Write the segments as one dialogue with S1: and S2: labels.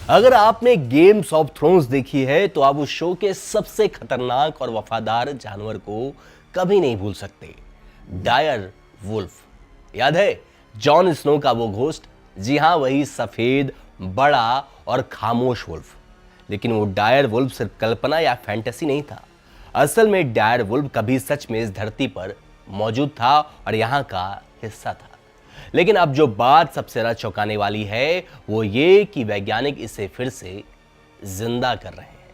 S1: अगर आपने games of thrones देखी है तो आप उस शो के सबसे खतरनाक और वफादार जानवर को कभी नहीं भूल सकते, डायर वुल्फ। याद है जॉन स्नो का वो घोस्ट? जी हां, वही सफेद, बड़ा और खामोश वुल्फ। लेकिन वो डायर वुल्फ सिर्फ कल्पना या फैंटेसी नहीं था। असल में डायर वुल्फ कभी सच में इस धरती पर मौजूद था और यहां का हिस्सा था। लेकिन अब जो बात सबसे ज्यादा चौंकाने वाली है वो ये कि वैज्ञानिक इसे फिर से जिंदा कर रहे हैं।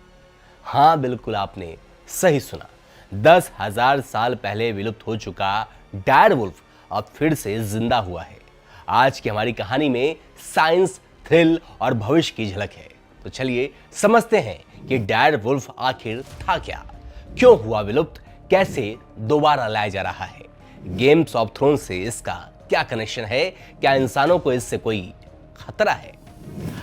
S1: हां, बिल्कुल आपने सही सुना। 10,000 साल पहले विलुप्त हो चुका डायर वुल्फ अब फिर से जिंदा हुआ है। आज की हमारी कहानी में साइंस, थ्रिल और भविष्य की झलक है। तो चलिए समझते हैं कि डायर वुल्फ आखिर था क्या, क्यों हुआ विलुप्त, कैसे दोबारा लाया जा रहा है, गेम्स ऑफ थ्रोन्स से इसका क्या कनेक्शन है, क्या इंसानों को इससे कोई खतरा है।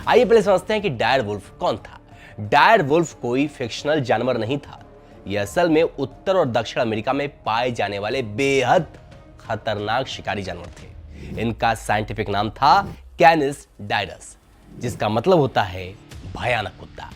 S1: आइए पहले समझते हैं कि डायर वुल्फ कौन था। डायर वुल्फ कोई फिक्शनल जानवर नहीं था। यह असल में उत्तर और दक्षिण अमेरिका में पाए जाने वाले बेहद खतरनाक शिकारी जानवर थे। इनका साइंटिफिक नाम था कैनिस डायरस, जिसका मतलब होता है भयानक कुत्ता।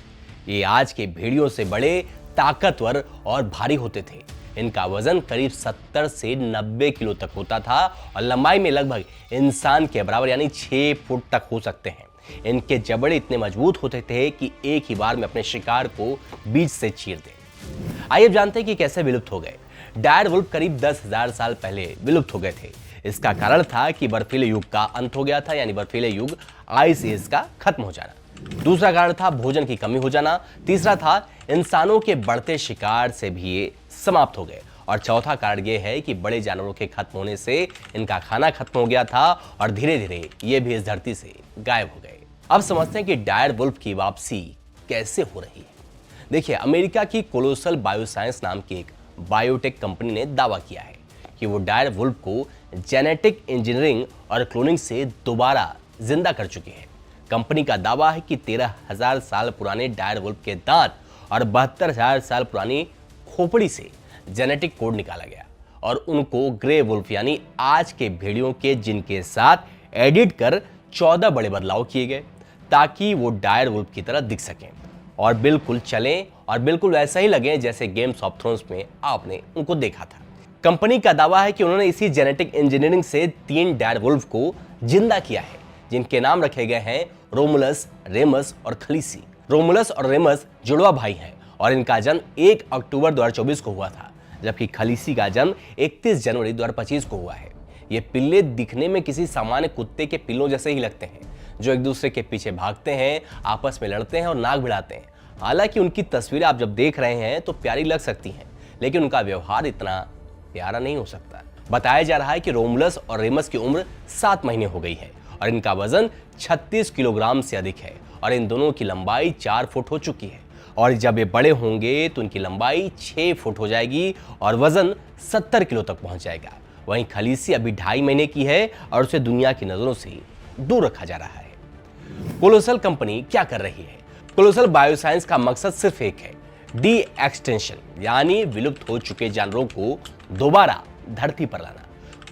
S1: ये आज के भेड़ियों से बड़े, ताकतवर और भारी होते थे। इनका वजन करीब 70 से 90 किलो तक होता था और लंबाई में लगभग इंसान के बराबर यानी 6 फुट तक हो सकते हैं। इनके जबड़े इतने मजबूत होते थे कि एक ही बार में अपने शिकार को बीच से चीर दें। आइए अब जानते हैं कि कैसे विलुप्त हो गए। डायर वुल्फ करीब 10,000 साल पहले विलुप्त हो गए थे। इसका कारण था कि बर्फीले युग का अंत हो गया था, यानी बर्फीले युग, आइस एज का खत्म हो जाना। दूसरा कारण था भोजन की कमी हो जाना। तीसरा था इंसानों के बढ़ते शिकार से भी ये समाप्त हो गए। और चौथा कारण ये है कि बड़े जानवरों के खत्म होने से इनका खाना खत्म हो गया था और धीरे धीरे ये भी इस धरती से गायब हो गए। अब समझते हैं कि डायर वुल्फ की वापसी कैसे हो रही है। देखिए, अमेरिका की कोलोसल बायोसाइंस नाम की एक बायोटेक कंपनी ने दावा किया है कि वो डायर वुल्फ को जेनेटिक इंजीनियरिंग और क्लोनिंग से दोबारा जिंदा कर चुकी है। कंपनी का दावा है कि 13,000 साल पुराने डायर वुल्फ के दांत और 72,000 साल पुरानी खोपड़ी से जेनेटिक कोड निकाला गया और उनको ग्रे वुल्फ यानी आज के भेड़ियों के जिन के साथ एडिट कर 14 बड़े बदलाव किए गए ताकि वो डायर वुल्फ की तरह दिख सकें और बिल्कुल चलें और बिल्कुल वैसा ही लगे जैसे गेम्स ऑफ थ्रोन्स में आपने उनको देखा था। कंपनी का दावा है कि उन्होंने इसी जेनेटिक इंजीनियरिंग से 3 डायर वुल्फ को जिंदा किया है, जिनके नाम रखे गए हैं रोमुलस, रेमस और खलीसी। रोमुलस और रेमस जुड़वा भाई हैं और इनका जन्म 1 अक्टूबर 2024 को हुआ था, जबकि खलीसी का जन्म 31 जनवरी 2025 को हुआ है। ये पिल्ले दिखने में किसी सामान्य कुत्ते के पिल्लों जैसे ही लगते हैं, जो एक दूसरे के पीछे भागते हैं, आपस में लड़ते हैं और नाक भिड़ाते हैं। हालांकि उनकी तस्वीरें आप जब देख रहे हैं तो प्यारी लग सकती हैं, लेकिन उनका व्यवहार इतना प्यारा नहीं हो सकता। बताया जा रहा है कि रोमुलस और रेमस की उम्र 7 महीने हो गई है और इनका वजन 36 किलोग्राम से अधिक है और इन दोनों की लंबाई 4 फुट हो चुकी है और जब ये बड़े होंगे तो इनकी लंबाई 6 फुट हो जाएगी और वजन 70 किलो तक पहुंच जाएगा। वहीं खलीसी अभी 2.5 महीने की है और उसे दुनिया की नजरों से दूर रखा जा रहा है। कोलोसल कंपनी क्या कर रही है? कोलोसल बायोसाइंस का मकसद सिर्फ एक है, डी एक्सटेंशन, यानी विलुप्त हो चुके जानवरों को दोबारा धरती पर लाना।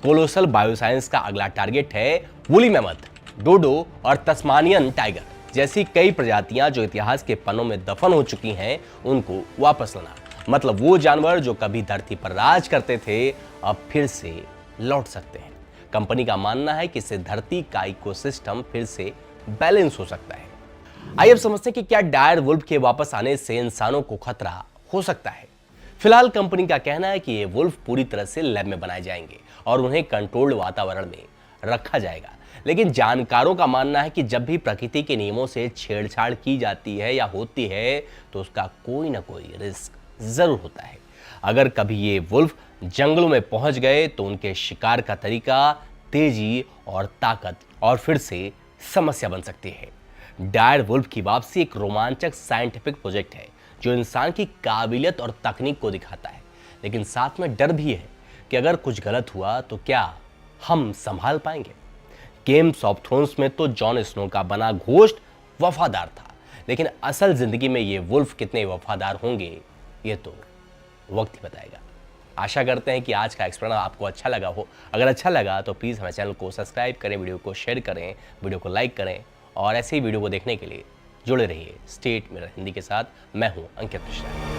S1: कोलोसल बायोसाइंस का अगला टारगेट है वुली मैमथ, डोडो और तस्मानियन टाइगर जैसी कई प्रजातियां जो इतिहास के पन्नों में दफन हो चुकी हैं, उनको वापस लाना। मतलब वो जानवर जो कभी धरती पर राज करते थे अब फिर से लौट सकते हैं। कंपनी का मानना है कि इससे धरती का इकोसिस्टम फिर से बैलेंस हो सकता है। आइए अब समझते हैं कि क्या डायर वुल्फ के वापस आने से इंसानों को खतरा हो सकता है। फिलहाल कंपनी का कहना है कि ये वुल्फ पूरी तरह से लैब में बनाए जाएंगे और उन्हें कंट्रोल्ड वातावरण में रखा जाएगा। लेकिन जानकारों का मानना है कि जब भी प्रकृति के नियमों से छेड़छाड़ की जाती है या होती है तो उसका कोई ना कोई रिस्क जरूर होता है। अगर कभी ये वुल्फ जंगलों में पहुंच गए तो उनके शिकार का तरीका, तेजी और ताकत और फिर से समस्या बन सकती है। डायर वुल्फ की वापसी एक रोमांचक साइंटिफिक प्रोजेक्ट है जो इंसान की काबिलियत और तकनीक को दिखाता है, लेकिन साथ में डर भी है कि अगर कुछ गलत हुआ तो क्या हम संभाल पाएंगे। गेम्स ऑफ थ्रोन्स में तो जॉन स्नो का बना घोस्ट वफादार था, लेकिन असल जिंदगी में ये वुल्फ कितने वफादार होंगे ये तो वक्त ही बताएगा। आशा करते हैं कि आज का एक्सप्लेन आपको अच्छा लगा हो। अगर अच्छा लगा तो प्लीज़ हमारे चैनल को सब्सक्राइब करें, वीडियो को शेयर करें, वीडियो को लाइक करें और ऐसे ही वीडियो को देखने के लिए जुड़े रहिए स्टेट मेरा हिंदी के साथ। मैं हूं अंकित मिश्रा।